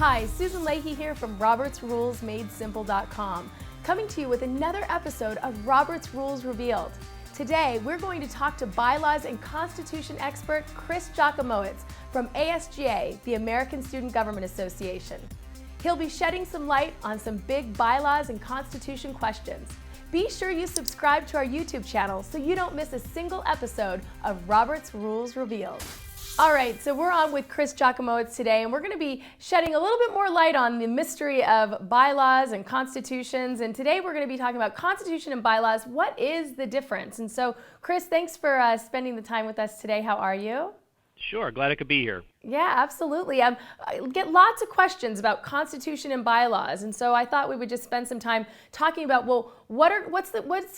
Hi, Susan Leahy here from RobertsRulesMadeSimple.com, coming to you with another episode of Robert's Rules Revealed. Today, we're going to talk to bylaws and constitution expert Chris Jachimowicz from ASGA, the American Student Government Association. He'll be shedding some light on some big bylaws and constitution questions. Be sure you subscribe to our YouTube channel so you don't miss a single episode of Robert's Rules Revealed. All right, so we're on with Chris Jachimowicz today, and we're going to be shedding a little bit more light on the mystery of bylaws and constitutions. And today we're going to be talking about constitution and bylaws. What is the difference? And so, Chris, thanks for spending the time with us today. How are you? Sure, glad I could be here. Yeah, absolutely. I get lots of questions about constitution and bylaws, and so I thought we would just spend some time talking about, well, what's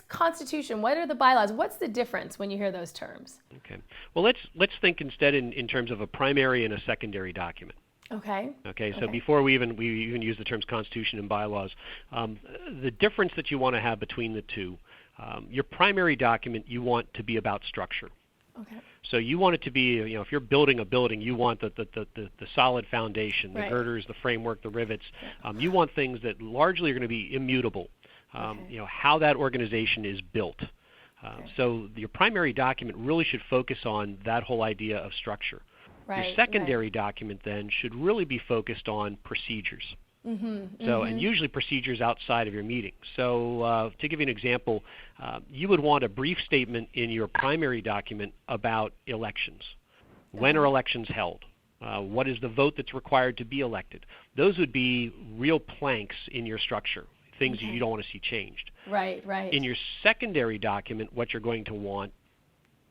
constitution? What are the bylaws? What's the difference when you hear those terms? Okay. Well, let's think instead in terms of a primary and a secondary document. Okay. Okay. So before we even use the terms constitution and bylaws, the difference that you want to have between the two, your primary document you want to be about structure. Okay. So you want it to be, if you're building a building, you want the solid foundation, the Right. girders, the framework, the rivets. You want things that largely are going to be immutable. How that organization is built. So your primary document really should focus on that whole idea of structure. Right. Your secondary document then should really be focused on procedures. And usually procedures outside of your meeting. So to give you an example, you would want a brief statement in your primary document about elections. When are elections held? What is the vote that's required to be elected? Those would be real planks in your structure, things that you don't want to see changed. Right. In your secondary document, what you're going to want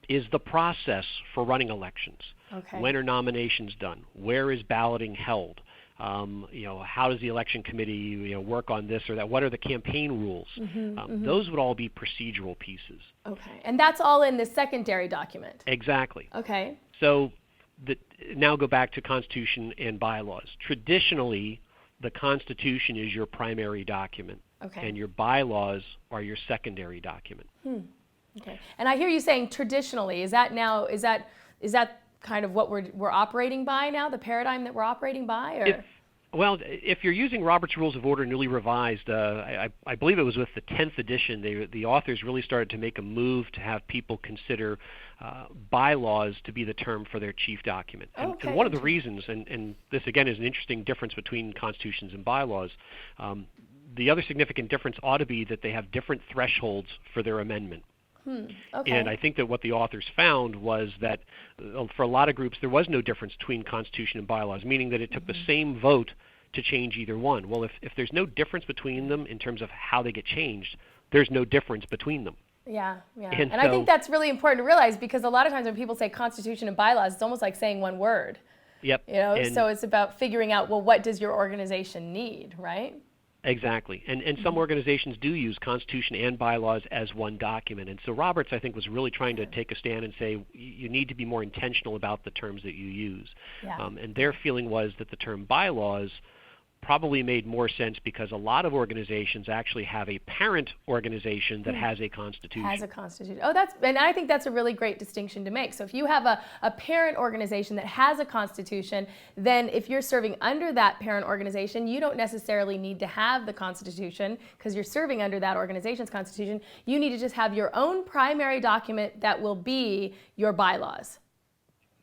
is the process for running elections. Okay. When are nominations done? Where is balloting held? How does the election committee work on this or that? What are the campaign rules? Those would all be procedural pieces. Okay, and that's all in the secondary document. Exactly. Okay. So now go back to Constitution and bylaws. Traditionally, the Constitution is your primary document, and your bylaws are your secondary document. Okay, and I hear you saying traditionally. Is that kind of what we're operating by now, the paradigm that we're operating by? Or? If you're using Robert's Rules of Order newly revised, I believe it was with the 10th edition, the authors really started to make a move to have people consider bylaws to be the term for their chief document. And one of the reasons, and this again is an interesting difference between constitutions and bylaws, the other significant difference ought to be that they have different thresholds for their amendment. And I think that what the authors found was that for a lot of groups there was no difference between Constitution and bylaws, meaning that it took the same vote to change either one. Well, if there's no difference between them in terms of how they get changed, there's no difference between them. Yeah. And I think that's really important to realize, because a lot of times when people say Constitution and bylaws, it's almost like saying one word. Yep. So it's about figuring out, well, what does your organization need, right? Exactly. And some organizations do use Constitution and bylaws as one document. And so Roberts, I think, was really trying to take a stand and say you need to be more intentional about the terms that you use. And their feeling was that the term bylaws probably made more sense because a lot of organizations actually have a parent organization that has a constitution. And I think that's a really great distinction to make. So if you have a parent organization that has a constitution, then if you're serving under that parent organization, you don't necessarily need to have the constitution because you're serving under that organization's constitution. You need to just have your own primary document that will be your bylaws.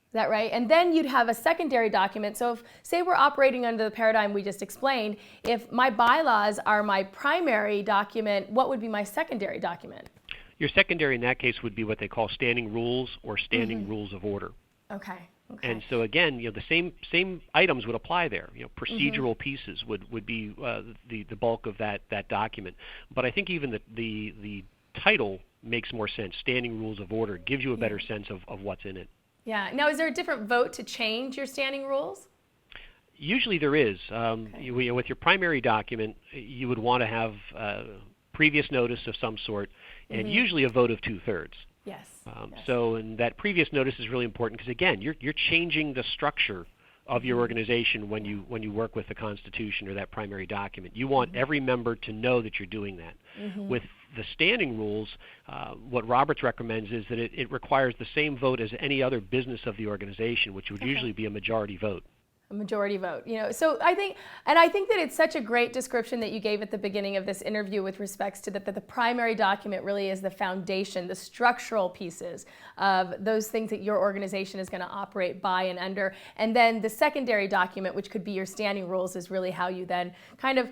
Is that right? And then you'd have a secondary document. So if, say we're operating under the paradigm we just explained, if my bylaws are my primary document, what would be my secondary document? Your secondary in that case would be what they call standing rules or standing rules of order. Okay. And so again, the same items would apply there. Procedural pieces would be the bulk of that document. But I think even the title makes more sense. Standing rules of order gives you a better sense of what's in it. Yeah. Now, is there a different vote to change your standing rules? Usually there is. With your primary document, you would want to have previous notice of some sort, and usually a vote of 2/3. Yes. So, and that previous notice is really important because again, you're changing the structure of your organization when you work with the Constitution or that primary document. You want every member to know that you're doing that. With the standing rules, what Roberts recommends is that it requires the same vote as any other business of the organization, which would usually be a majority vote. a majority vote. So I think that it's such a great description that you gave at the beginning of this interview with respects to that the primary document really is the foundation, the structural pieces of those things that your organization is going to operate by and under. And then the secondary document, which could be your standing rules, is really how you then kind of,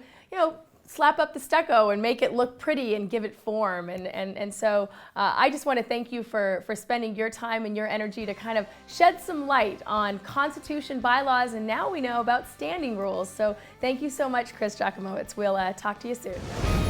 slap up the stucco and make it look pretty and give it form. And so I just want to thank you for spending your time and your energy to kind of shed some light on Constitution, bylaws, and now we know about standing rules. So thank you so much, Chris Jachimowicz. We'll talk to you soon.